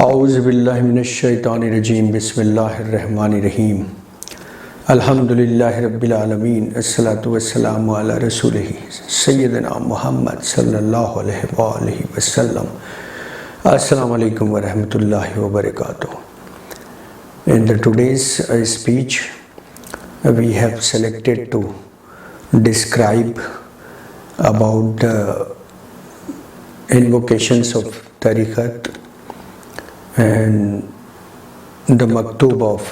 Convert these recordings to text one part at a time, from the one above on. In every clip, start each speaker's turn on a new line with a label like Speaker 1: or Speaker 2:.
Speaker 1: औज़ु बिल्लाहि मिनश्शैतानिर्रजीम बिस्मिल्लाहिर्रहमानिर्रहीम अल्हम्दुलिल्लाहि रब्बिल आलमीन अस्सलातु वस्सलामु अला रसूलिही सय्यिदिना मुहम्मद सल्लल्लाहु अलैहि वसल्लम। अस्सलामु अलैकुम व रहमतुल्लाहि व बरकातुहू। In the today's speech we have selected to describe about the invocations of tariqat and the maktub of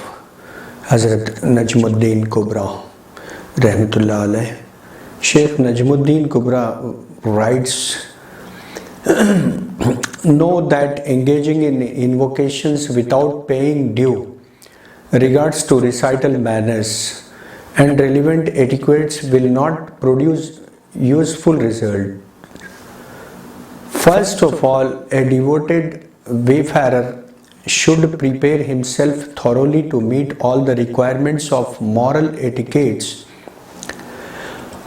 Speaker 1: Hazrat Najmuddin Kubra Rahmatullah alayh. Sheikh Najmuddin Kubra writes, know that engaging in invocations without paying due regards to recital manners and relevant etiquettes will not produce useful result. First of all, a devoted wayfarer should prepare himself thoroughly to meet all the requirements of moral etiquettes.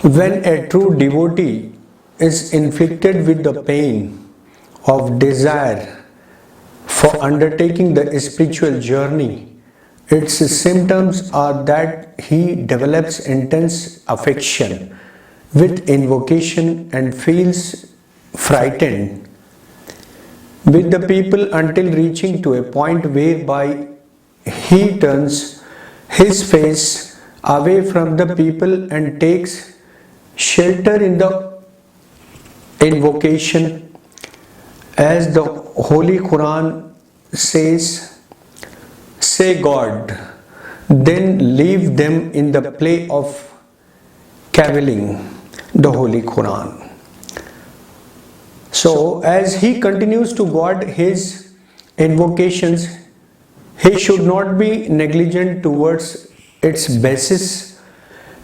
Speaker 1: When a true devotee is inflicted with the pain of desire for undertaking the spiritual journey, its symptoms are that he develops intense affection with invocation and feels frightened with the people until reaching to a point whereby he turns his face away from the people and takes shelter in the invocation. As the Holy Quran says, say God, then leave them in the play of cavilling. The Holy Quran. So, as he continues to guard his invocations, he should not be negligent towards its basis,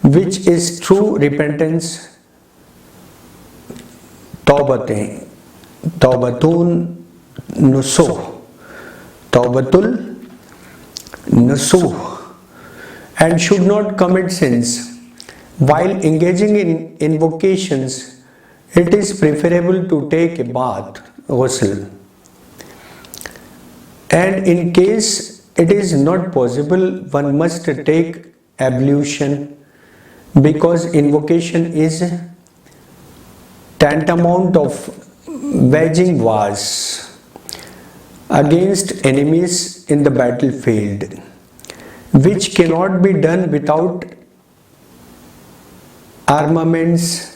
Speaker 1: which is true repentance, tawbatun tawbatul nusuh, and should not commit sins. While engaging in invocations, it is preferable to take a bath, ghusl, and in case it is not possible, one must take ablution, because invocation is tantamount of waging wars against enemies in the battlefield, which cannot be done without armaments.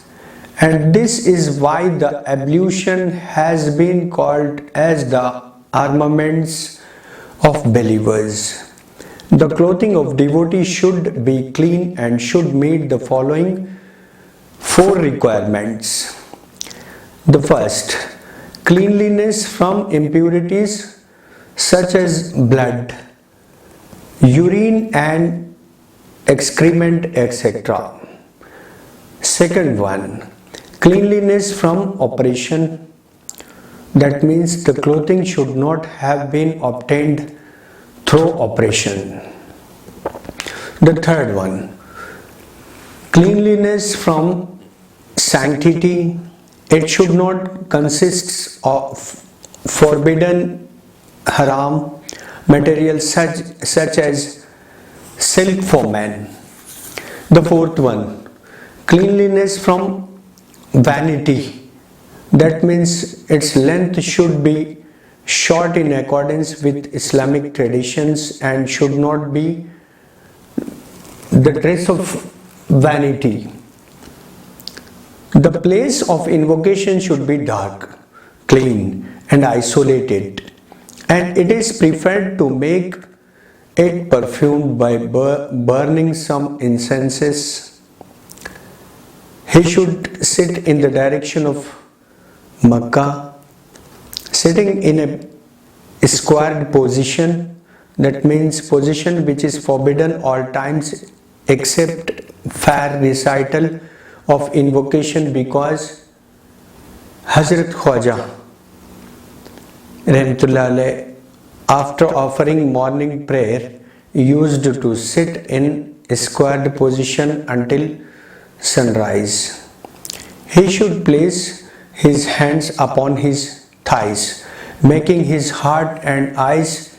Speaker 1: And this is why the ablution has been called as the armaments of believers. The clothing of devotee should be clean and should meet the following four requirements. The first, cleanliness from impurities such as blood, urine and excrement, etc. Second one, cleanliness from operation, that means the clothing should not have been obtained through operation. The third one, cleanliness from sanctity, it should not consist of forbidden haram materials such as silk for men. The fourth one, cleanliness from vanity, that means its length should be short in accordance with Islamic traditions and should not be the dress of vanity. The place of invocation should be dark, clean and isolated, and it is preferred to make it perfumed by burning some incenses. He should sit in the direction of Makkah, sitting in a squared position, that means position which is forbidden all times except fair recital of invocation, because Hazrat Khwaja Rahmatullah alayh, after offering morning prayer, used to sit in a squared position until sunrise. He should place his hands upon his thighs making his heart and eyes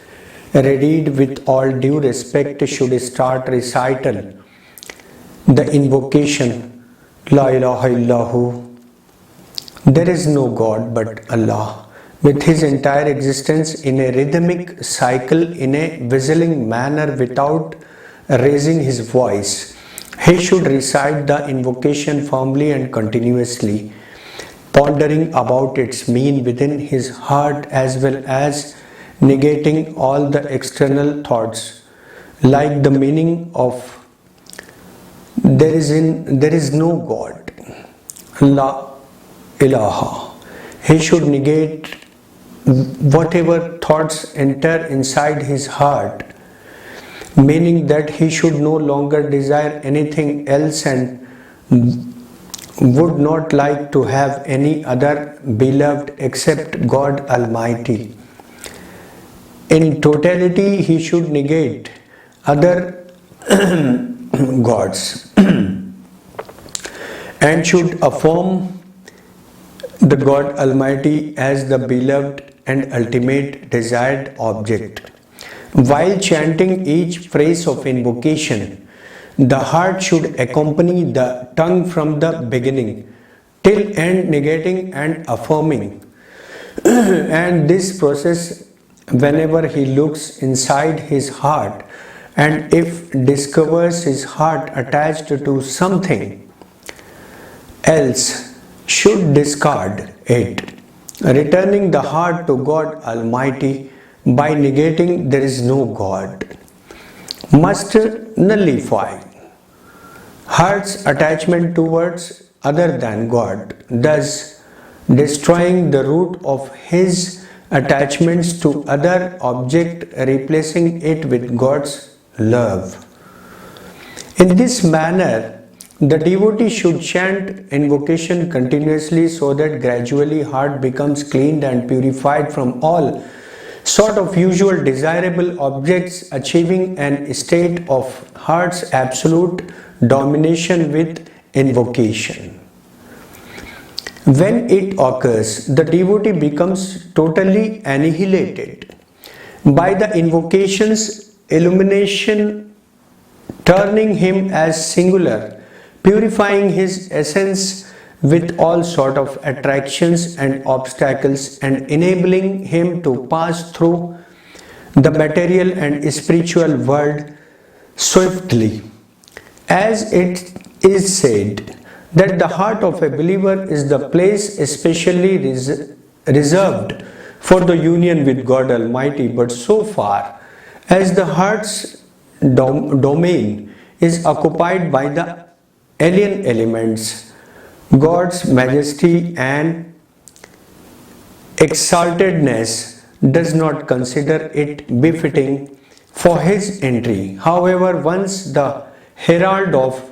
Speaker 1: readied. With all due respect, should start recital the invocation La ilaha illahu, there is no God but Allah, with his entire existence in a rhythmic cycle in a whistling manner without raising his voice. He should recite the invocation firmly and continuously, pondering about its meaning within his heart as well as negating all the external thoughts, like the meaning of there is no God, La ilaha. He should negate whatever thoughts enter inside his heart, meaning that he should no longer desire anything else and would not like to have any other beloved except God Almighty. In totality, he should negate other gods and should affirm the God Almighty as the beloved and ultimate desired object. While chanting each phrase of invocation, the heart should accompany the tongue from the beginning till end, negating and affirming. And this process, whenever he looks inside his heart and if discovers his heart attached to something else, should discard it, returning the heart to God Almighty by negating there is no God, must nullify heart's attachment towards other than God, thus destroying the root of his attachments to other object, replacing it with God's love. In this manner, the devotee should chant invocation continuously so that gradually heart becomes cleaned and purified from all sort of usual desirable objects, achieving an state of heart's absolute domination with invocation. When it occurs, the devotee becomes totally annihilated by the invocation's illumination, turning him as singular, purifying his essence with all sort of attractions and obstacles and enabling him to pass through the material and spiritual world swiftly. As it is said that the heart of a believer is the place especially reserved for the union with God Almighty, but so far as the heart's domain is occupied by the alien elements, God's majesty and exaltedness does not consider it befitting for his entry. However, once the herald of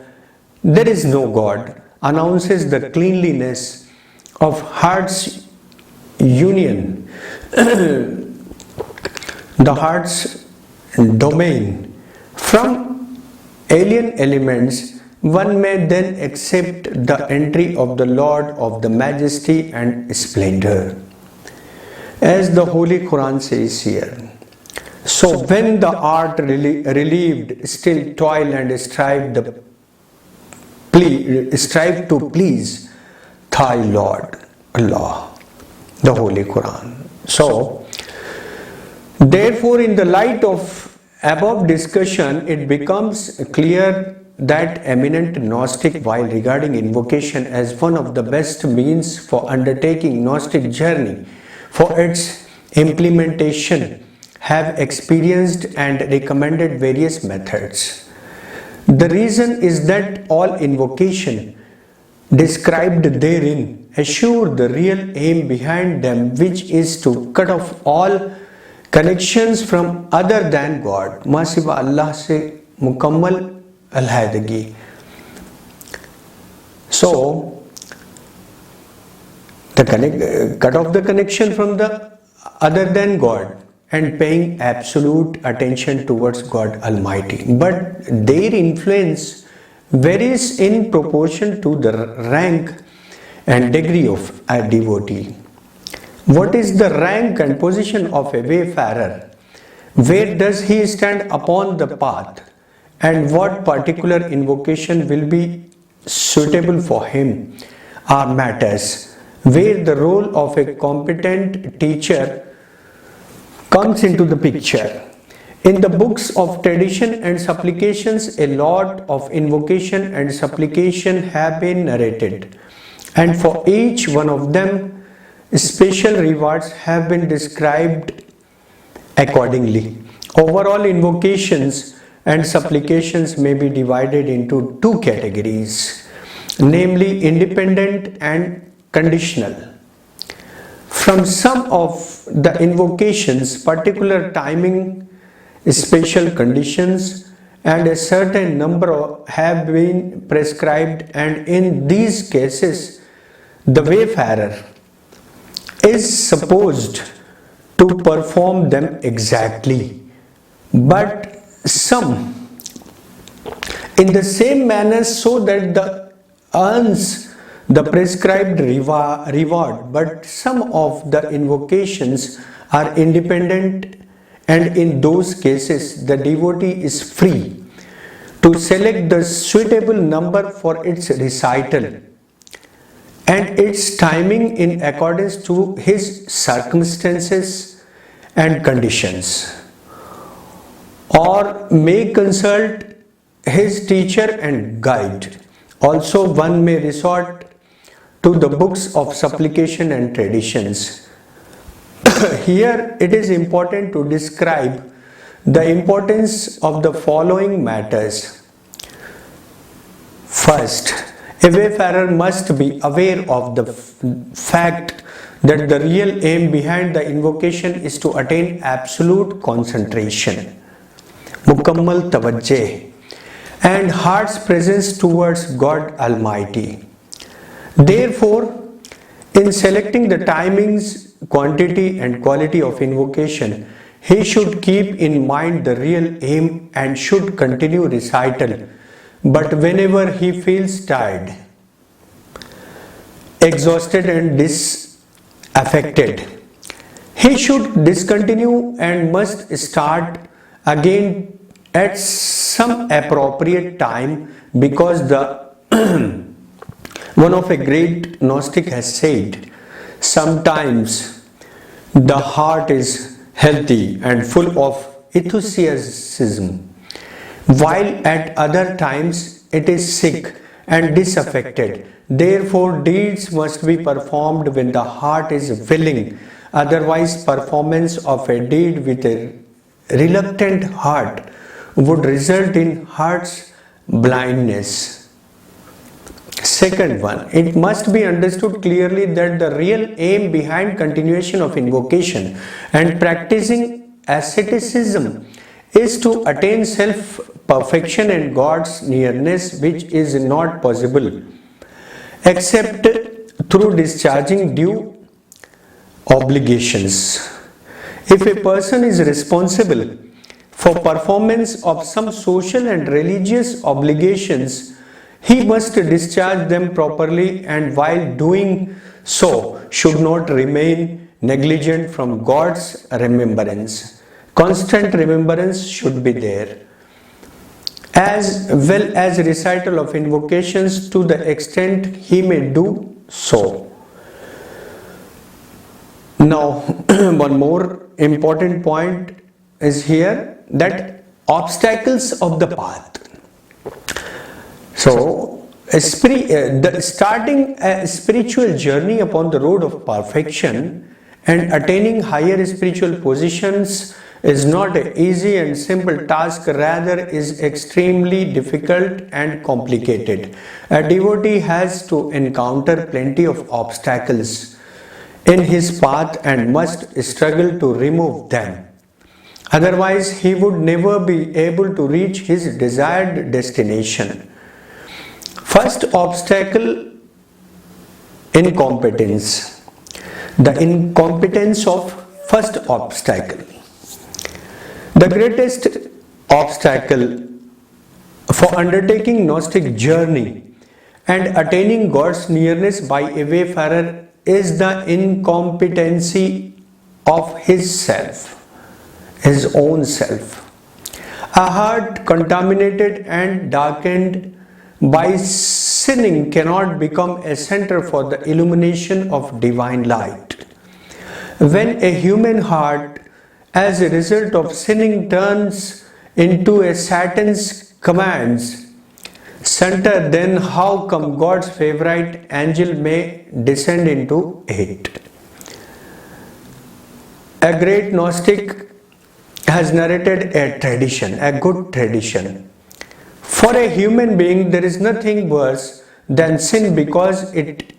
Speaker 1: there is no God announces the cleanliness of heart's union, the heart's domain from alien elements, one may then accept the entry of the Lord of the majesty and splendor. As the Holy Quran says here, so when the art relieved, still toil and strive to please thy Lord Allah, the Holy Quran. So, therefore, in the light of above discussion, it becomes clear that eminent Gnostic, while regarding invocation as one of the best means for undertaking Gnostic journey, for its implementation, have experienced and recommended various methods. The reason is that all invocation described therein assure the real aim behind them, which is to cut off all connections from other than God, मा सिवा अल्लाह से मुकम्मल अलहदगी. So, cut off the connection from the other than God and paying absolute attention towards God Almighty. But their influence varies in proportion to the rank and degree of a devotee. What is the rank and position of a wayfarer? Where does he stand upon the path? And what particular invocation will be suitable for him are matters where the role of a competent teacher comes into the picture. In the books of tradition and supplications, a lot of invocation and supplication have been narrated, and for each one of them, special rewards have been described accordingly. Overall, invocations and supplications may be divided into two categories, namely independent and conditional. From some of the invocations, particular timing, special conditions, and a certain number have been prescribed, and in these cases, the wayfarer is supposed to perform them exactly, but some in the same manner so that the earns the prescribed reward, but some of the invocations are independent, and in those cases the devotee is free to select the suitable number for its recital and its timing in accordance to his circumstances and conditions, or may consult his teacher and guide. Also, one may resort to the books of supplication and traditions. Here it is important to describe the importance of the following matters. First, a wayfarer must be aware of the fact that the real aim behind the invocation is to attain absolute concentration, mukammal tawajjuh, and heart's presence towards God Almighty. Therefore, in selecting the timings, quantity and quality of invocation, he should keep in mind the real aim and should continue recital. But whenever he feels tired, exhausted and disaffected, he should discontinue and must start again at some appropriate time, because the one of a great Gnostic has said, sometimes the heart is healthy and full of enthusiasm, while at other times it is sick and disaffected. Therefore, deeds must be performed when the heart is willing, otherwise performance of a deed with a reluctant heart would result in heart's blindness. Second one, it must be understood clearly that the real aim behind continuation of invocation and practicing asceticism is to attain self-perfection and God's nearness, which is not possible except through discharging due obligations. If a person is responsible for performance of some social and religious obligations, he must discharge them properly, and while doing so should not remain negligent from God's remembrance. Constant remembrance should be there, as well as recital of invocations to the extent he may do so. Now, one more important point is here, that obstacles of the path. So, starting a spiritual journey upon the road of perfection and attaining higher spiritual positions is not an easy and simple task, rather is extremely difficult and complicated. A devotee has to encounter plenty of obstacles in his path and must struggle to remove them. Otherwise, he would never be able to reach his desired destination. First obstacle, incompetence. The incompetence of first obstacle. The greatest obstacle for undertaking Gnostic journey and attaining God's nearness by a wayfarer is the incompetency of his own self. A heart contaminated and darkened by sinning cannot become a center for the illumination of divine light. When a human heart, as a result of sinning, turns into a Satan's commands center, then how come God's favorite angel may descend into it? A great Gnostic has narrated a tradition, a good tradition. For a human being, there is nothing worse than sin because it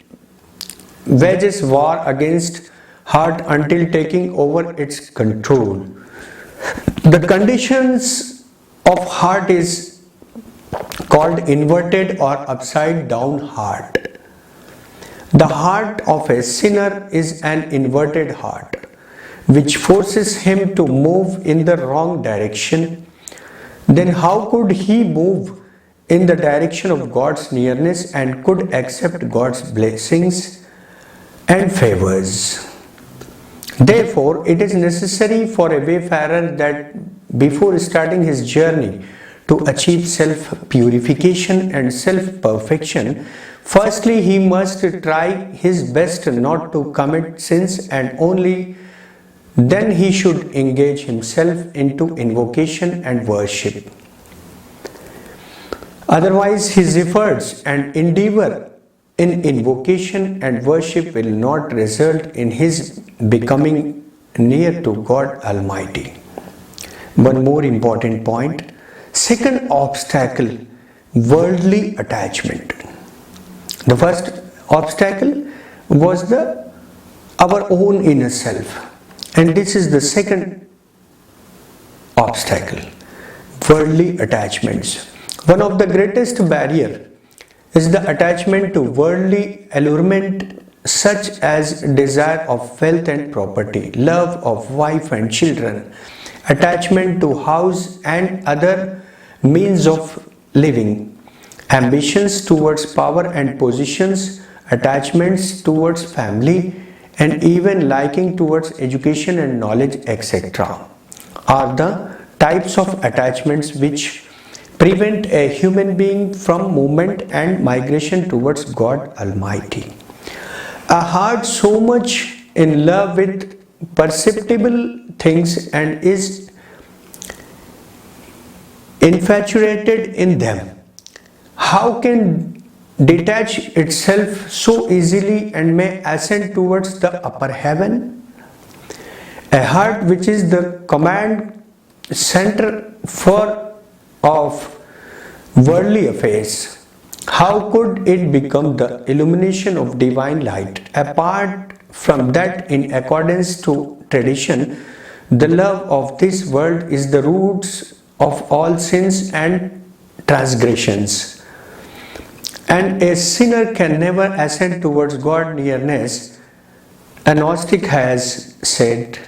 Speaker 1: wages war against heart until taking over its control. The conditions of heart is called inverted or upside down heart. The heart of a sinner is an inverted heart, which forces him to move in the wrong direction. Then how could he move in the direction of God's nearness and could accept God's blessings and favors? Therefore, it is necessary for a wayfarer that before starting his journey to achieve self-purification and self-perfection, firstly he must try his best not to commit sins, and only then he should engage himself into invocation and worship. Otherwise, his efforts and endeavor in invocation and worship will not result in his becoming near to God Almighty. One more important point. Second obstacle, worldly attachment. The first obstacle was our own inner self. And this is the second obstacle, worldly attachments. One of the greatest barriers is the attachment to worldly allurement such as desire of wealth and property, love of wife and children, attachment to house and other means of living, ambitions towards power and positions, attachments towards family, and even liking towards education and knowledge, etc., are the types of attachments which prevent a human being from movement and migration towards God Almighty. A heart so much in love with perceptible things and is infatuated in them, how can detach itself so easily and may ascend towards the upper heaven? A heart which is the command center of worldly affairs, how could it become the illumination of divine light? Apart from that, in accordance to tradition, the love of this world is the roots of all sins and transgressions. And a sinner can never ascend towards God nearness. A Gnostic has said,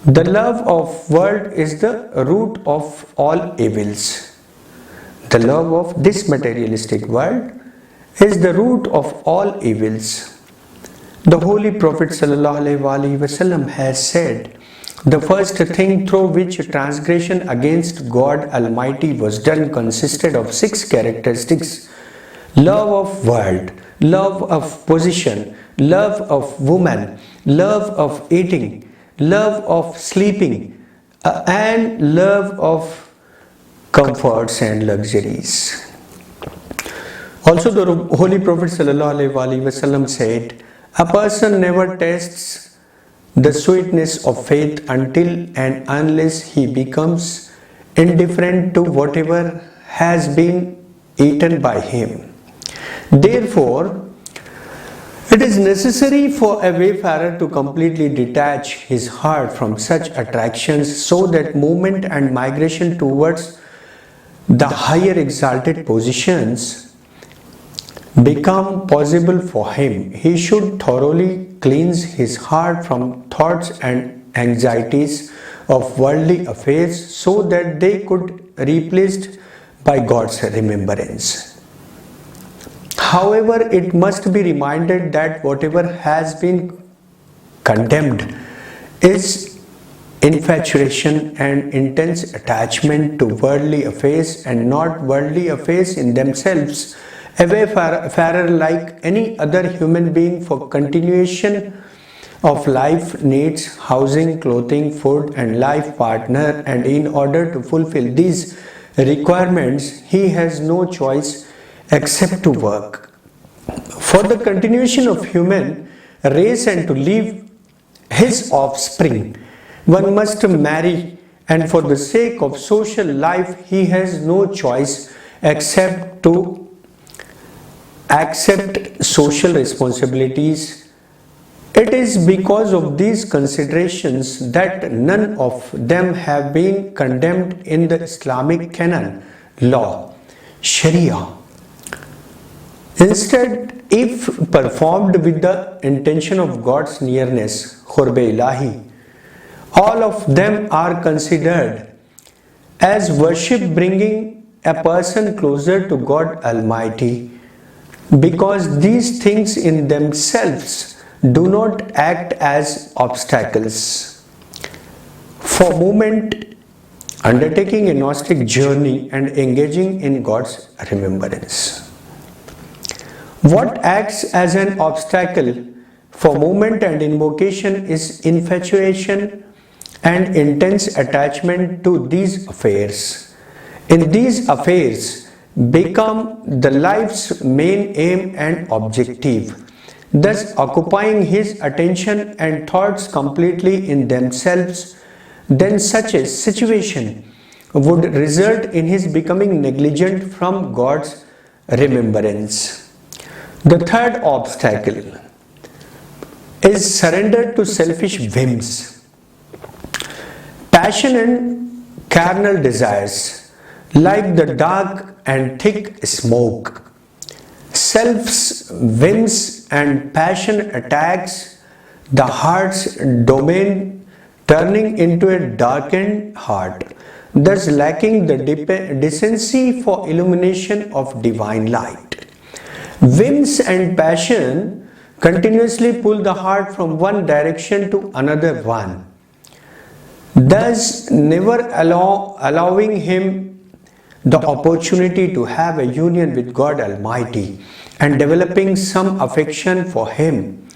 Speaker 1: the love of world is the root of all evils. The love of this materialistic world is the root of all evils. The Holy Prophet ﷺ has said, the first thing through which transgression against God Almighty was done consisted of 6 characteristics: love of world, love of position, love of woman, love of eating, love of sleeping, and love of comforts and luxuries. Also, the Holy Prophet ﷺ said, a person never tastes the sweetness of faith until and unless he becomes indifferent to whatever has been eaten by him. Therefore, it is necessary for a wayfarer to completely detach his heart from such attractions so that movement and migration towards the higher exalted positions become possible for him. He should thoroughly cleanse his heart from thoughts and anxieties of worldly affairs so that they could be replaced by God's remembrance. However, it must be reminded that whatever has been condemned is infatuation and intense attachment to worldly affairs and not worldly affairs in themselves. A wayfarer, like any other human being, for continuation of life needs housing, clothing, food, and life partner, and in order to fulfill these requirements, he has no choice except to work. For the continuation of human race and to leave his offspring, one must marry, and for the sake of social life, he has no choice except to accept social responsibilities. It is because of these considerations that none of them have been condemned in the Islamic canon law, Sharia. Instead, if performed with the intention of God's nearness, Qurb-e Ilahi, all of them are considered as worship, bringing a person closer to God Almighty, because these things in themselves do not act as obstacles for movement, undertaking a Gnostic journey and engaging in God's remembrance. What acts as an obstacle for movement and invocation is infatuation and intense attachment to these affairs. In these affairs become the life's main aim and objective, thus occupying his attention and thoughts completely in themselves. Then such a situation would result in his becoming negligent from God's remembrance. The third obstacle is surrender to selfish whims, passion and carnal desires, like the dark and thick smoke. Self's whims and passion attacks the heart's domain, turning into a darkened heart, thus lacking the decency for illumination of divine light. Whims and passion continuously pull the heart from one direction to another one, thus never allowing him the opportunity to have a union with God Almighty and developing some affection for Him.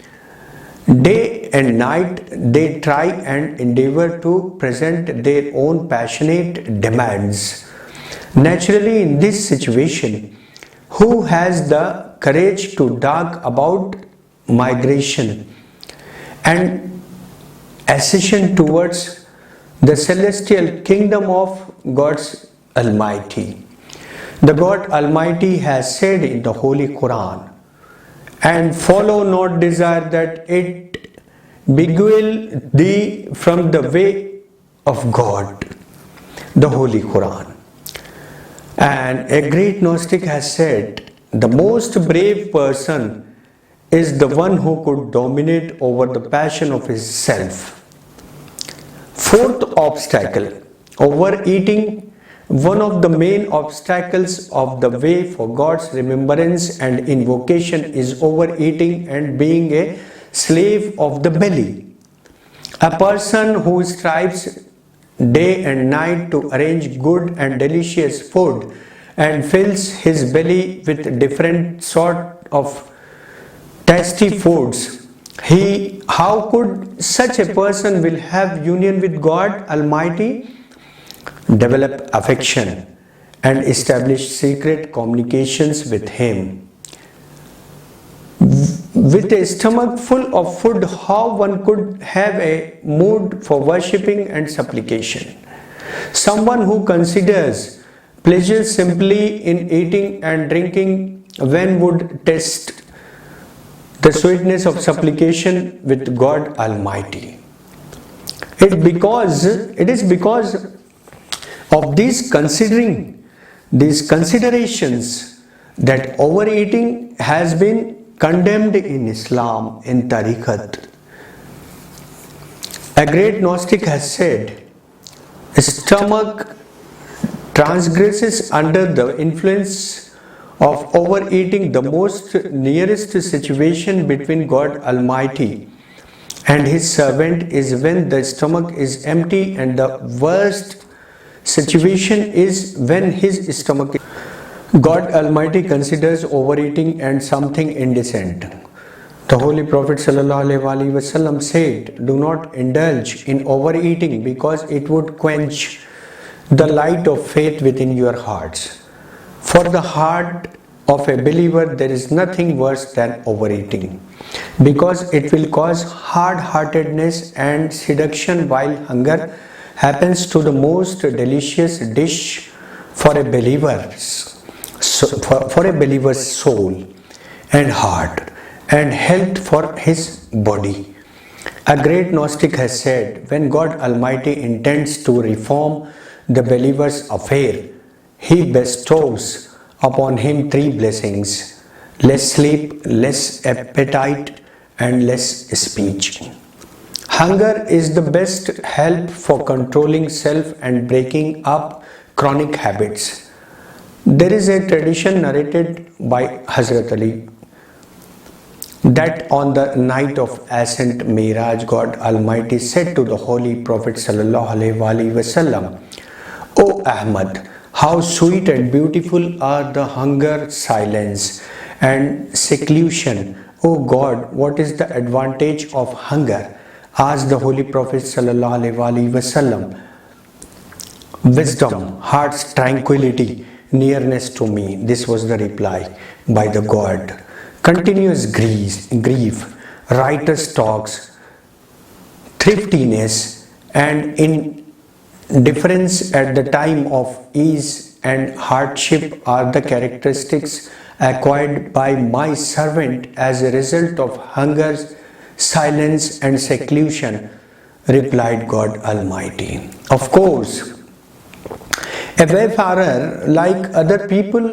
Speaker 1: Day and night they try and endeavor to present their own passionate demands. Naturally, in this situation, who has the courage to talk about migration and ascension towards the celestial kingdom of God's Almighty? The God Almighty has said in the Holy Quran, "And follow not desire that it beguile thee from the way of God." The Holy Quran. And a great Gnostic has said, the most brave person is the one who could dominate over the passion of his self. Fourth obstacle, overeating. One of the main obstacles of the way for God's remembrance and invocation is overeating and being a slave of the belly. A person who strives day and night to arrange good and delicious food and fills his belly with different sort of tasty foods, how could such a person will have union with God Almighty, develop affection and establish secret communications with Him? With a stomach full of food, how one could have a mood for worshipping and supplication? Someone who considers pleasure simply in eating and drinking, when would taste the sweetness of supplication with God Almighty? It is because of these considerations that overeating has been condemned in Islam, in Tariqat. A great Gnostic has said, stomach transgresses under the influence of overeating, the most nearest situation between God Almighty and His servant is when the stomach is empty, and the worst situation is when his stomach is. God Almighty considers overeating and something indecent. The Holy Prophet ﷺ said, "Do not indulge in overeating because it would quench the light of faith within your hearts. For the heart of a believer, there is nothing worse than overeating, because it will cause hard-heartedness and seduction, while hunger happens to the most delicious dish for a believer's soul and heart, and health for his body." A great Gnostic has said, when God Almighty intends to reform the believer's affair, He bestows upon him three blessings: less sleep, less appetite, and less speech. Hunger is the best help for controlling self and breaking up chronic habits. There is a tradition narrated by Hazrat Ali that on the night of Ascent Miraj, God Almighty said to the Holy Prophet ﷺ, "O Ahmad, how sweet and beautiful are the hunger, silence, and seclusion. O God, what is the advantage of hunger?" Asked the Holy Prophet ﷺ. "Wisdom, heart's tranquility, nearness to me." This was the reply by the God. "Continuous grief, riotous talks, thriftiness, and indifference at the time of ease and hardship are the characteristics acquired by my servant as a result of hunger, silence, and seclusion," replied God Almighty. Of course, a wayfarer, like other people,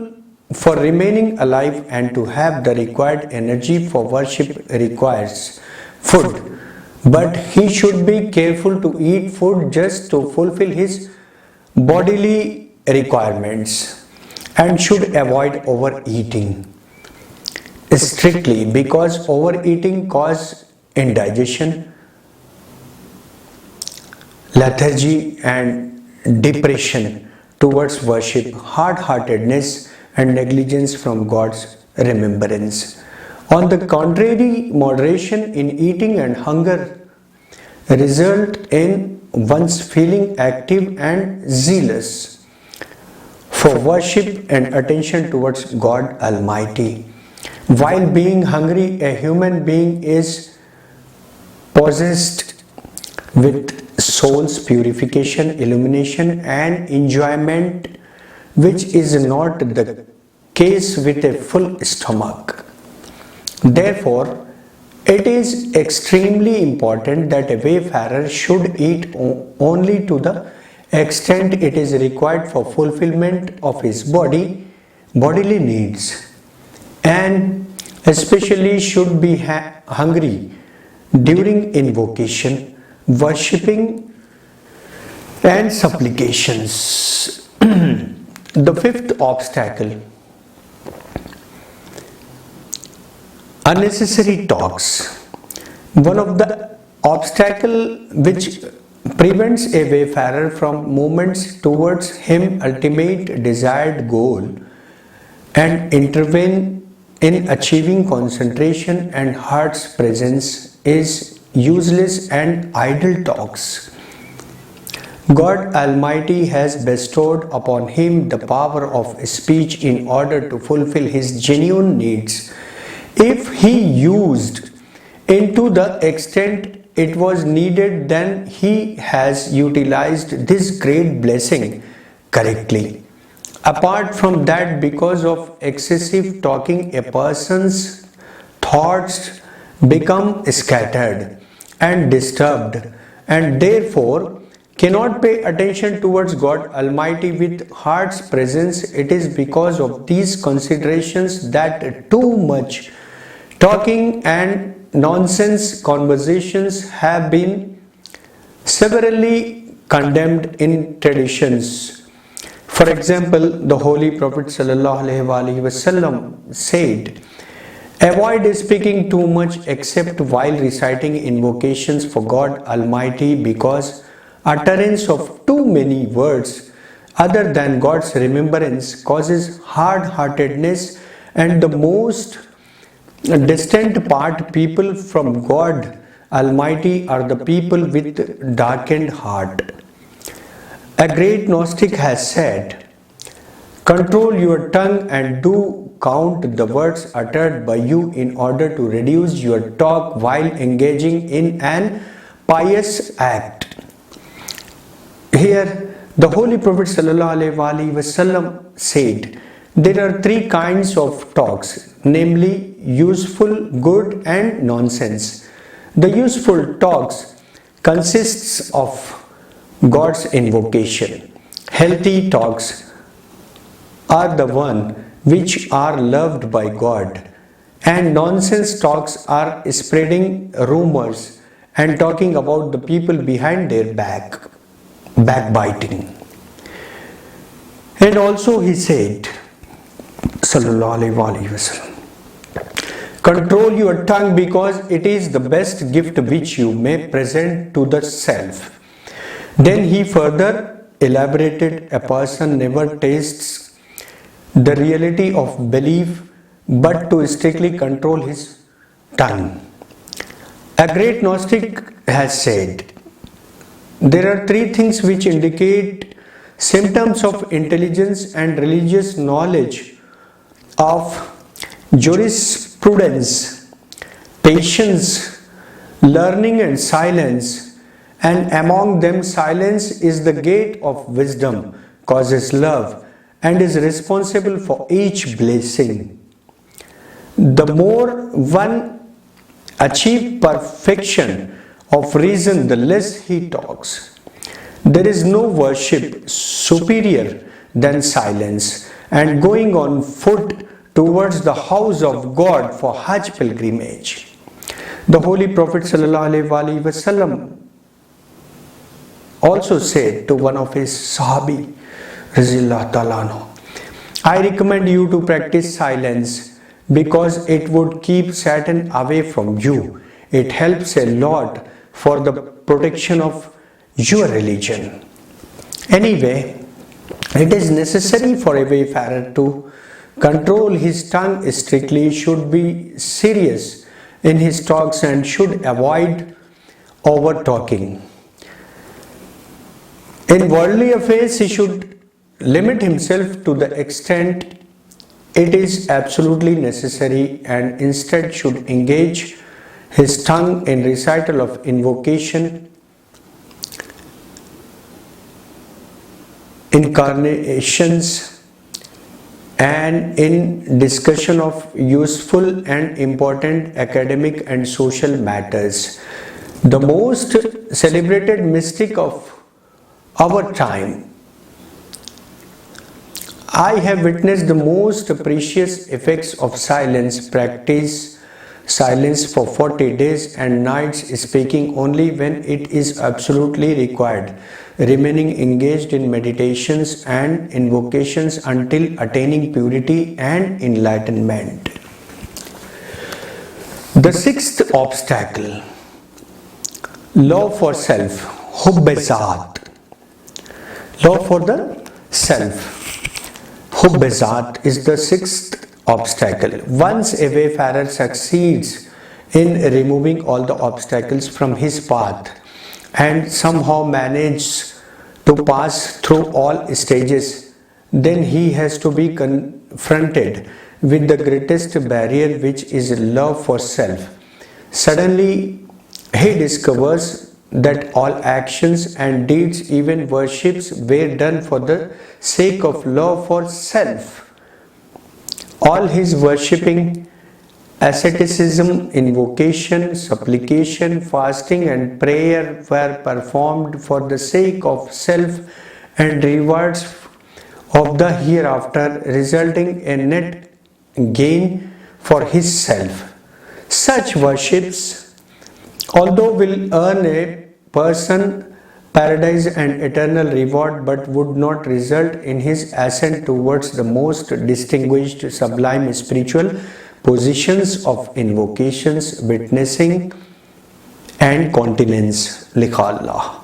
Speaker 1: for remaining alive and to have the required energy for worship, requires food. But he should be careful to eat food just to fulfill his bodily requirements, and should avoid overeating strictly, because overeating causes indigestion, lethargy, and depression towards worship, hard-heartedness, and negligence from God's remembrance. On the contrary, moderation in eating and hunger result in one's feeling active and zealous for worship and attention towards God Almighty. While being hungry, a human being is possessed with soul's purification, illumination, and enjoyment, which is not the case with a full stomach. Therefore, it is extremely important that a wayfarer should eat only to the extent it is required for fulfillment of his bodily needs, and especially should be hungry during invocation, worshipping, and supplications. The fifth obstacle: unnecessary talks. One of the obstacles which prevents a wayfarer from movements towards his ultimate desired goal and intervene in achieving concentration and heart's presence is useless and idle talks. God Almighty has bestowed upon him the power of speech in order to fulfill his genuine needs. If he used it to the extent it was needed, then he has utilized this great blessing correctly. Apart from that, because of excessive talking, a person's thoughts become scattered and disturbed, and therefore cannot pay attention towards God Almighty with heart's presence. It is because of these considerations that too much talking and nonsense conversations have been severely condemned in traditions. For example, the Holy Prophet ﷺ said, "Avoid speaking too much except while reciting invocations for God Almighty, because utterance of too many words other than God's remembrance causes hard-heartedness, and the most distant part people from God Almighty are the people with darkened heart." A great Gnostic has said, "Control your tongue and do count the words uttered by you in order to reduce your talk while engaging in an pious act." Here, the Holy Prophet ﷺ said, there are three kinds of talks, namely useful, good, and nonsense. The useful talks consists of God's invocation. Healthy talks are the one which are loved by God, and nonsense talks are spreading rumors and talking about the people behind their back, backbiting. And also he said, Sallallahu Alaihi Wasallam, "Control your tongue, because it is the best gift which you may present to the self." Then he further elaborated, "A person never tastes the reality of belief but to strictly control his tongue." A great Gnostic has said, there are three things which indicate symptoms of intelligence and religious knowledge of jurisprudence: patience, learning, and silence. And among them, silence is the gate of wisdom, causes love, and is responsible for each blessing. The more one achieves perfection of reason, the less he talks. There is no worship superior than silence and going on foot towards the house of God for Hajj pilgrimage. The Holy Prophet ﷺ also said to one of his Sahabi, Rizillah Talano, "I recommend you to practice silence because it would keep Satan away from you. It helps a lot for the protection of your religion." Anyway, it is necessary for a wayfarer to control his tongue strictly, should be serious in his talks, and should avoid over talking. In worldly affairs, he should limit himself to the extent it is absolutely necessary, and instead should engage his tongue in recital of invocation, incarnations, and in discussion of useful and important academic and social matters. The most celebrated mystic of our time, I have witnessed the most precious effects of silence. Practice silence for 40 days and nights, speaking only when it is absolutely required, remaining engaged in meditations and invocations until attaining purity and enlightenment. The sixth obstacle, love for self, Hubb-e-Zat. Love for the self, Hubb-e-Zat, is the sixth obstacle. Once a wayfarer succeeds in removing all the obstacles from his path and somehow manages to pass through all stages, then he has to be confronted with the greatest barrier, which is love for self. Suddenly he discovers that all actions and deeds, even worships, were done for the sake of love for self. All his worshipping, asceticism, invocation, supplication, fasting, and prayer were performed for the sake of self and rewards of the hereafter, resulting in net gain for his self. Such worships, although will earn a person paradise and eternal reward, but would not result in his ascent towards the most distinguished, sublime spiritual positions of invocations, witnessing, and continence. Likha Allah.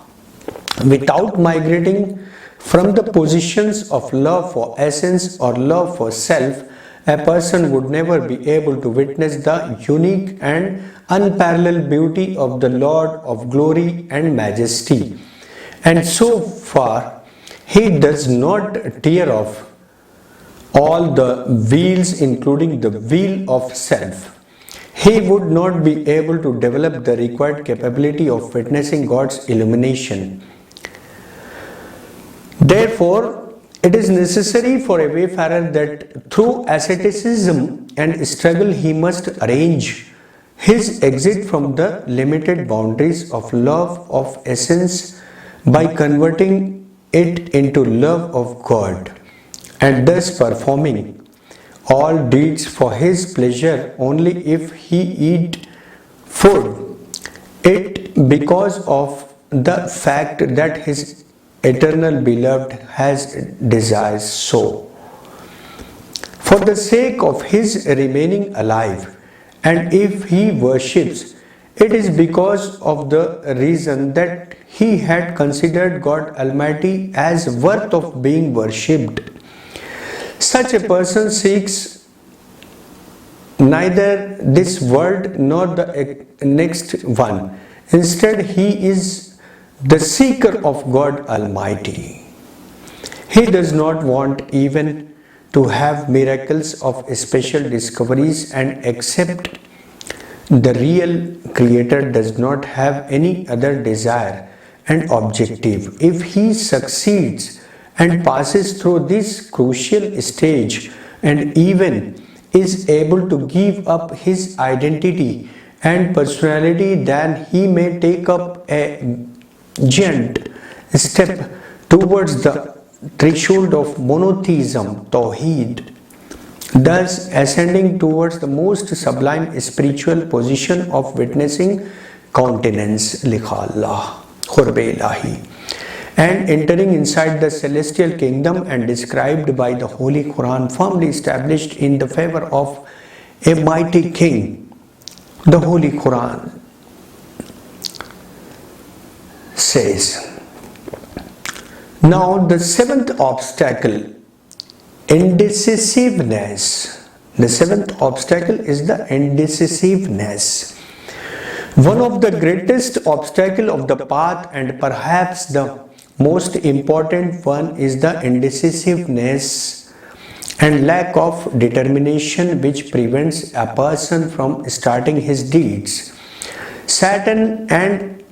Speaker 1: Without migrating from the positions of love for essence or love for self, a person would never be able to witness the unique and unparalleled beauty of the Lord of glory and majesty. And so far, he does not tear off all the wheels, including the wheel of self. He would not be able to develop the required capability of witnessing God's illumination. Therefore, it is necessary for a wayfarer that through asceticism and struggle he must arrange his exit from the limited boundaries of love of essence by converting it into love of God, and thus performing all deeds for his pleasure only if he eat food, it because of the fact that his eternal beloved has desires so. For the sake of his remaining alive, and if he worships, it is because of the reason that he had considered God Almighty as worth of being worshipped. Such a person seeks neither this world nor the next one. Instead, he is the seeker of God Almighty. He does not want even to have miracles of special discoveries, and except the real Creator does not have any other desire and objective. If he succeeds and passes through this crucial stage and even is able to give up his identity and personality, then he may take up a giant step towards the threshold of monotheism, Tawheed, thus ascending towards the most sublime spiritual position of witnessing continence, Likha Allah, Khurbe Ilahi, and entering inside the celestial kingdom and described by the Holy Quran, firmly established in the favor of a mighty king. The Holy Quran says, now the seventh obstacle, indecisiveness. The seventh obstacle is the indecisiveness. One of the greatest obstacles of the path, and perhaps the most important one, is the indecisiveness and lack of determination which prevents a person from starting his deeds. Satan and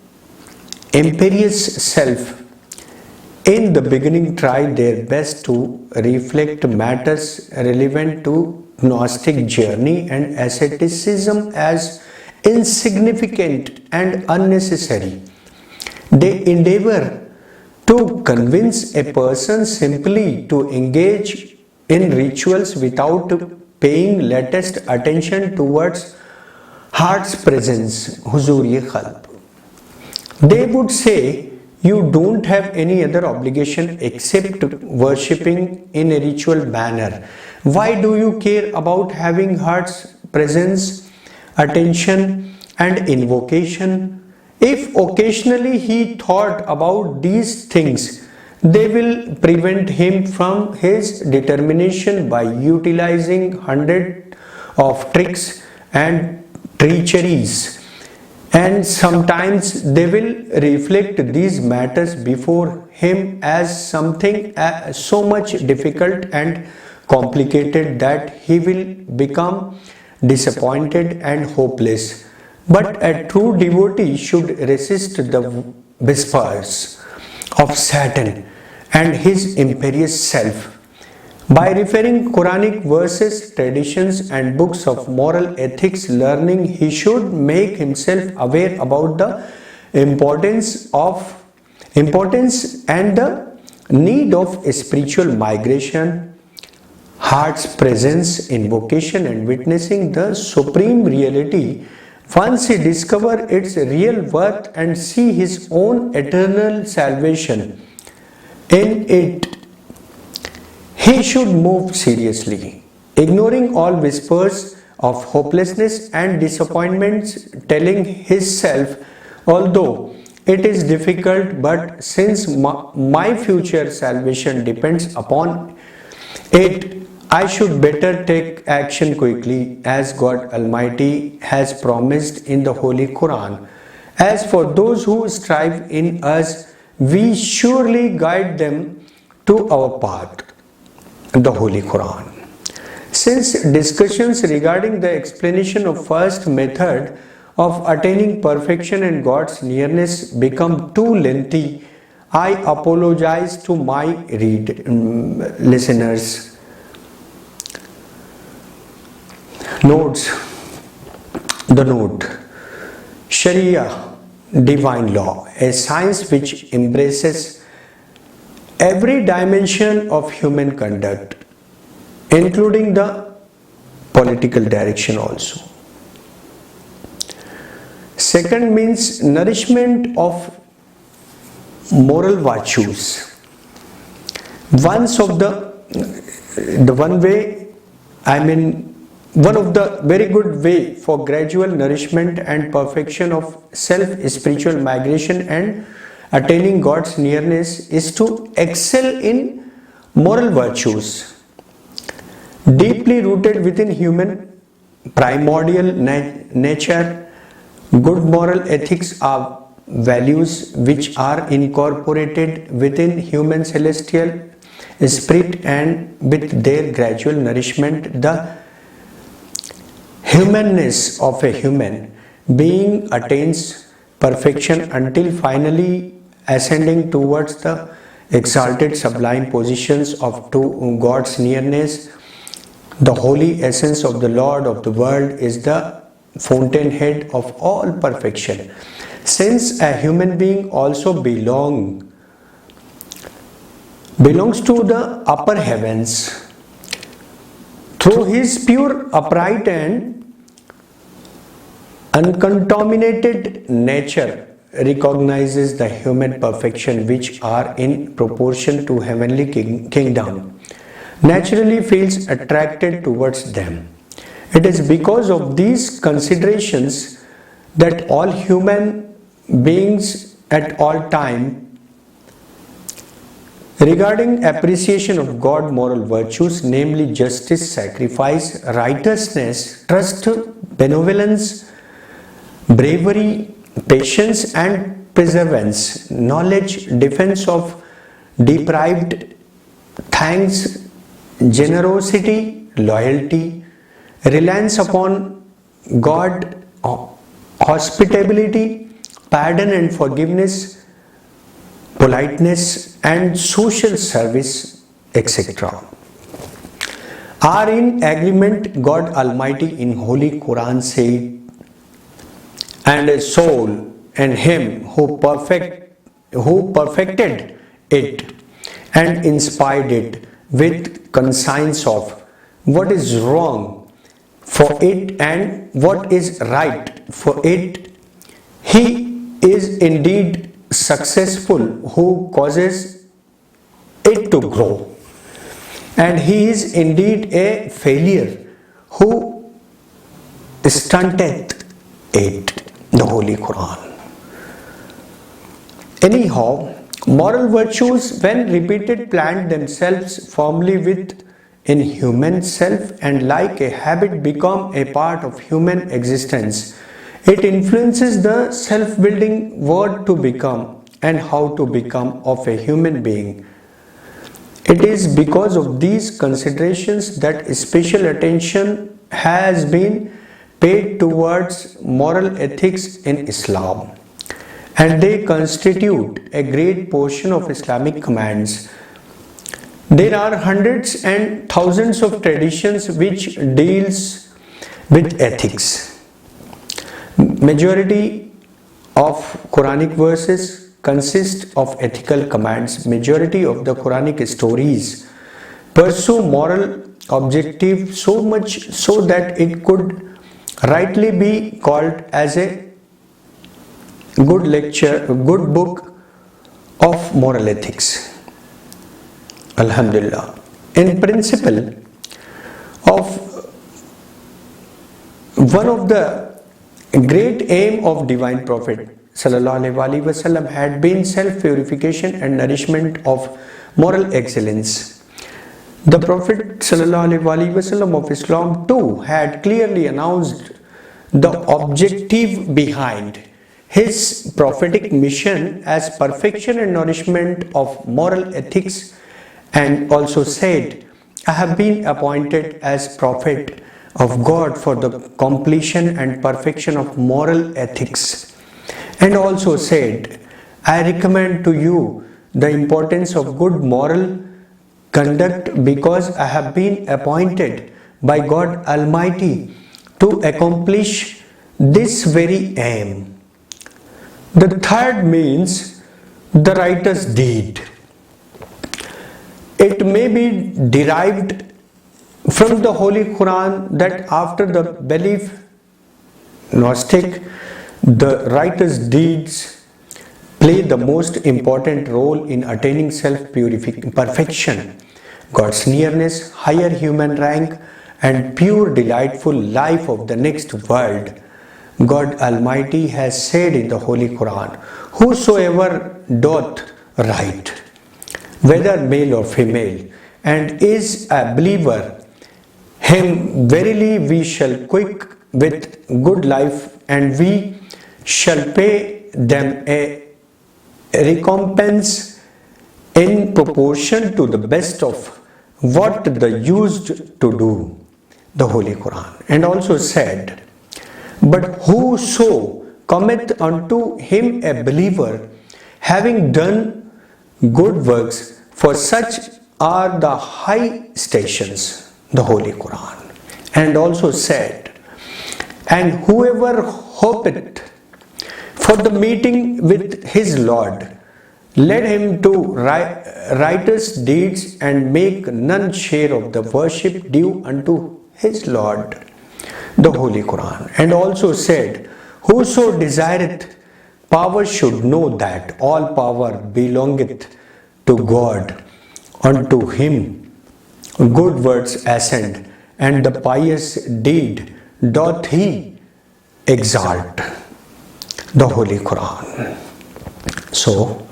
Speaker 1: imperious self in the beginning tried their best to reflect matters relevant to Gnostic journey and asceticism as insignificant and unnecessary. They endeavor to convince a person simply to engage in rituals without paying latest attention towards heart's presence, Huzur-e-Khalb. They would say, you don't have any other obligation except worshipping in a ritual manner. Why do you care about having heart's presence, attention, and invocation? If occasionally he thought about these things, they will prevent him from his determination by utilizing hundreds of tricks and treacheries. And sometimes they will reflect these matters before him as something so much difficult and complicated that he will become disappointed and hopeless. But a true devotee should resist the whispers of Satan and his imperious self. By referring Quranic verses, traditions and books of moral ethics learning, he should make himself aware about the importance and the need of spiritual migration, heart's presence, invocation and witnessing the supreme reality Once he discovers its real worth and see his own eternal salvation in it, he should move seriously, ignoring all whispers of hopelessness and disappointments, telling himself, although it is difficult, but since my future salvation depends upon it, I should better take action quickly, as God Almighty has promised in the Holy Quran. As for those who strive in us, we surely guide them to our path. The Holy Quran. Since discussions regarding the explanation of first method of attaining perfection and God's nearness become too lengthy, I apologize to my listeners. Notes. The note. Sharia, divine law, a science which embraces every dimension of human conduct, including the political direction also. Second means nourishment of moral virtues. One of the very good way for gradual nourishment and perfection of self-spiritual migration and attaining God's nearness is to excel in moral virtues, deeply rooted within human primordial nature. Good moral ethics are values which are incorporated within human celestial spirit, and with their gradual nourishment, the humanness of a human being attains perfection until finally ascending towards the exalted sublime positions of to God's nearness. The holy essence of the Lord of the world is the fountainhead of all perfection. Since a human being also belongs to the upper heavens, through his pure, upright and uncontaminated nature recognizes the human perfection which are in proportion to heavenly kingdom, naturally feels attracted towards them. It is because of these considerations that all human beings at all time, regarding appreciation of God moral virtues, namely justice, sacrifice, righteousness, trust, benevolence, bravery, patience and perseverance, knowledge, defense of deprived, thanks, generosity, loyalty, reliance upon God, hospitality, pardon and forgiveness, politeness and social service, etc. are in agreement. God Almighty in Holy Quran said, and a soul and him who perfected it and inspired it with conscience of what is wrong for it and what is right for it, he is indeed successful who causes it to grow, and he is indeed a failure who stunteth it. The Holy Quran. Anyhow, moral virtues, when repeated, plant themselves firmly within human self, and like a habit become a part of human existence. It influences the self-building what to become and how to become of a human being. It is because of these considerations that special attention has been paid towards moral ethics in Islam, and they constitute a great portion of Islamic commands. There are hundreds and thousands of traditions which deals with ethics. Majority of Quranic verses consist of ethical commands. Majority of the Quranic stories pursue moral objective so much so that it could rightly be called as a good book of moral ethics. Alhamdulillah. In principle of one of the great aim of divine prophet sallallahu alaihi wasallam had been self-purification and nourishment of moral excellence. The Prophet sallallahu alaihi wasallam of Islam too had clearly announced the objective behind his prophetic mission as perfection and nourishment of moral ethics, and also said, I have been appointed as prophet of God for the completion and perfection of moral ethics, and also said, I recommend to you the importance of good moral conduct because I have been appointed by God Almighty to accomplish this very aim. The third means the righteous deed. It may be derived from the Holy Quran that after the belief Gnostic, the righteous deeds play the most important role in attaining self-perfection, God's nearness, higher human rank, and pure delightful life of the next world. God Almighty has said in the Holy Quran, whosoever doth right, whether male or female, and is a believer, him verily we shall quick with good life, and we shall pay them a recompense in proportion to the best of what they used to do. The Holy Quran. And also said, but whoso cometh unto him a believer, having done good works, for such are the high stations. The Holy Quran. And also said, and whoever hopeth for the meeting with his Lord, let him do righteous deeds and make none share of the worship due unto his Lord. The Holy Quran. And also said, whoso desireth power should know that all power belongeth to God. Unto him good words ascend, and the pious deed doth he exalt. The Holy Quran. So,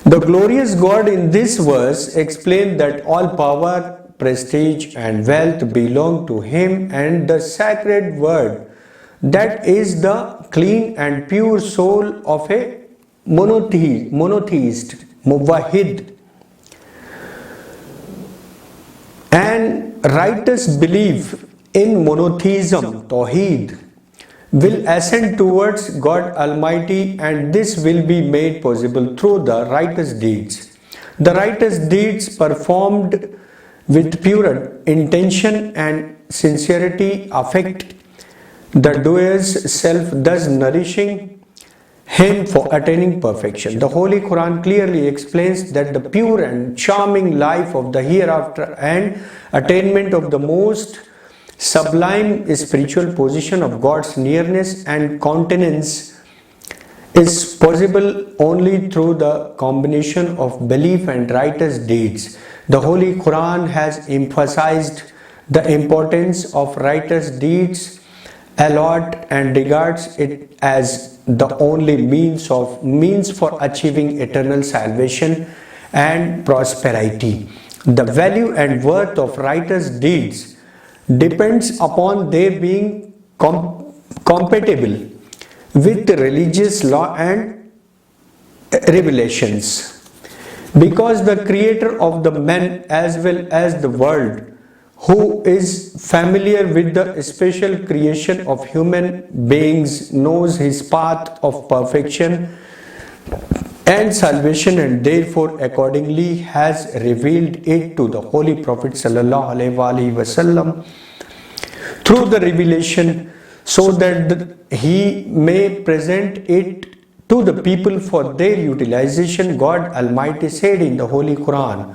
Speaker 1: the glorious God in this verse explained that all power, prestige and wealth belong to him, and the sacred word, that is the clean and pure soul of a monotheist, muwahid, and righteous belief in monotheism, tawheed, will ascend towards God Almighty, and this will be made possible through the righteous deeds. The righteous deeds performed with pure intention and sincerity affect the doer's self, thus nourishing him for attaining perfection. The Holy Quran clearly explains that the pure and charming life of the hereafter and attainment of the most sublime spiritual position of God's nearness and countenance is possible only through the combination of belief and righteous deeds. The Holy Quran has emphasized the importance of righteous deeds a lot and regards it as the only means for achieving eternal salvation and prosperity. The value and worth of righteous deeds depends upon their being compatible with religious law and revelations, because the creator of the men as well as the world, who is familiar with the special creation of human beings, knows his path of perfection and salvation, and therefore accordingly has revealed it to the Holy Prophet sallallahu alaihi wasallam through the revelation, so that he may present it to the people for their utilization. God Almighty said in the Holy Quran,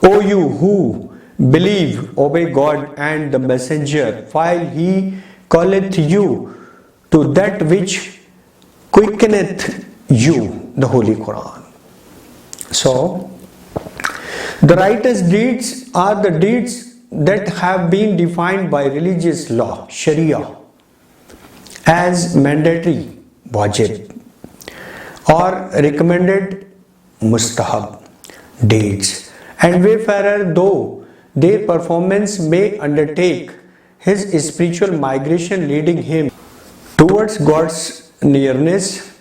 Speaker 1: O you who believe, obey God and the Messenger while he calleth you to that which quickeneth you, the Holy Quran. So, the righteous deeds are the deeds that have been defined by religious law, Sharia, as mandatory, wajib, or recommended, mustahab deeds, and wayfarer, though their performance may undertake his spiritual migration leading him towards God's nearness,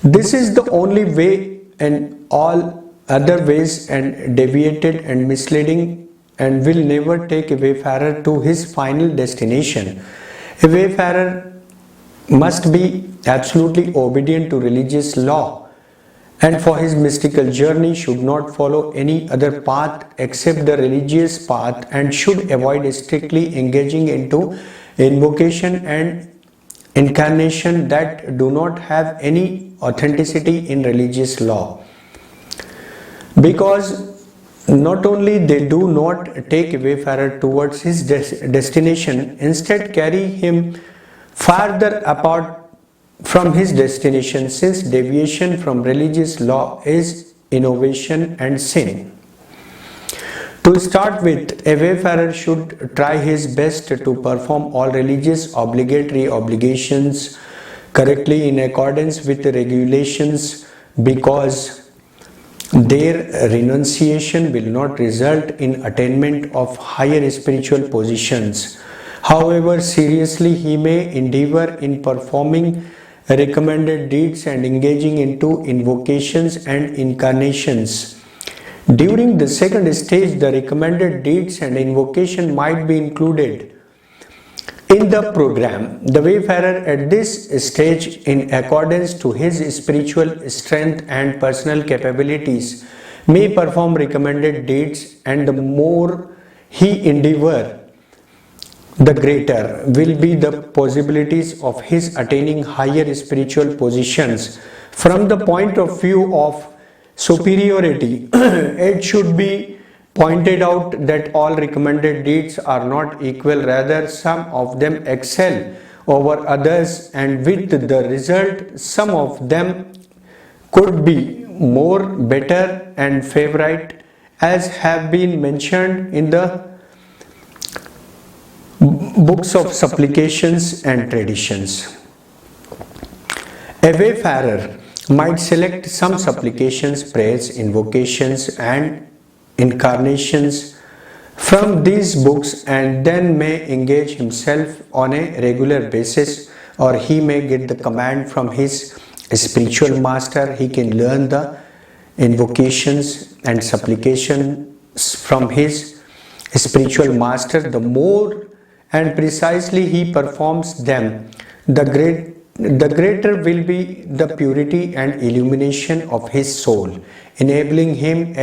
Speaker 1: this is the only way, and all other ways and deviated and misleading and will never take a wayfarer to his final destination. A wayfarer must be absolutely obedient to religious law, and for his mystical journey should not follow any other path except the religious path, and should avoid strictly engaging into invocation and incarnation that do not have any authenticity in religious law, because not only they do not take a wayfarer towards his destination, instead carry him farther apart from his destination, since deviation from religious law is innovation and sin. To start with, a wayfarer should try his best to perform all religious obligatory obligations correctly in accordance with the regulations, because their renunciation will not result in attainment of higher spiritual positions. However seriously he may endeavor in performing recommended deeds and engaging into invocations and incarnations, during the second stage the recommended deeds and invocation might be included in the program. The wayfarer at this stage, in accordance to his spiritual strength and personal capabilities, may perform recommended deeds, and the more he endeavor, the greater will be the possibilities of his attaining higher spiritual positions. From the point of view of superiority, it should be pointed out that all recommended deeds are not equal, rather some of them excel over others, and with the result some of them could be more better and favorite, as have been mentioned in the books of supplications and traditions. A wayfarer might select some supplications, prayers, invocations and incarnations from these books, and then may engage himself on a regular basis, or he may get the command from his spiritual master. He can learn the invocations and supplications from his spiritual master. The more and precisely he performs them, the greater will be the purity and illumination of his soul, enabling him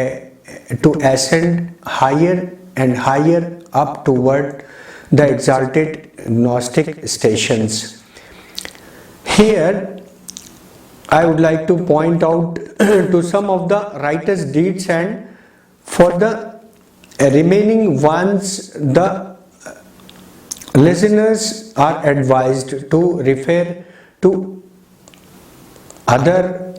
Speaker 1: to ascend higher and higher up toward the exalted Gnostic stations. Here I would like to point out to some of the righteous deeds, and for the remaining ones the listeners are advised to refer to other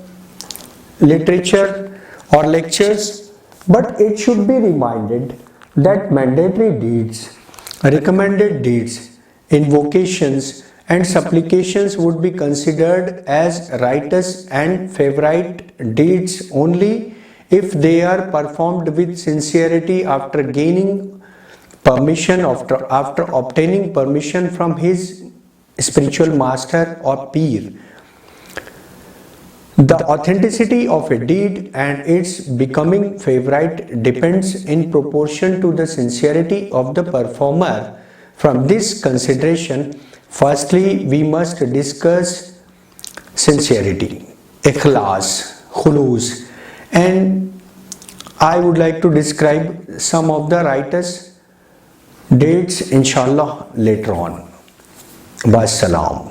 Speaker 1: literature or lectures, but it should be reminded that mandatory deeds, recommended deeds, invocations and supplications would be considered as righteous and favorite deeds only if they are performed with sincerity after gaining permission, after obtaining permission from his spiritual master or peer. The authenticity of a deed and its becoming favorite depends in proportion to the sincerity of the performer. From this consideration, firstly we must discuss sincerity, ikhlas, khulus, and I would like to describe some of the righteous deeds inshallah later on. Wassalam.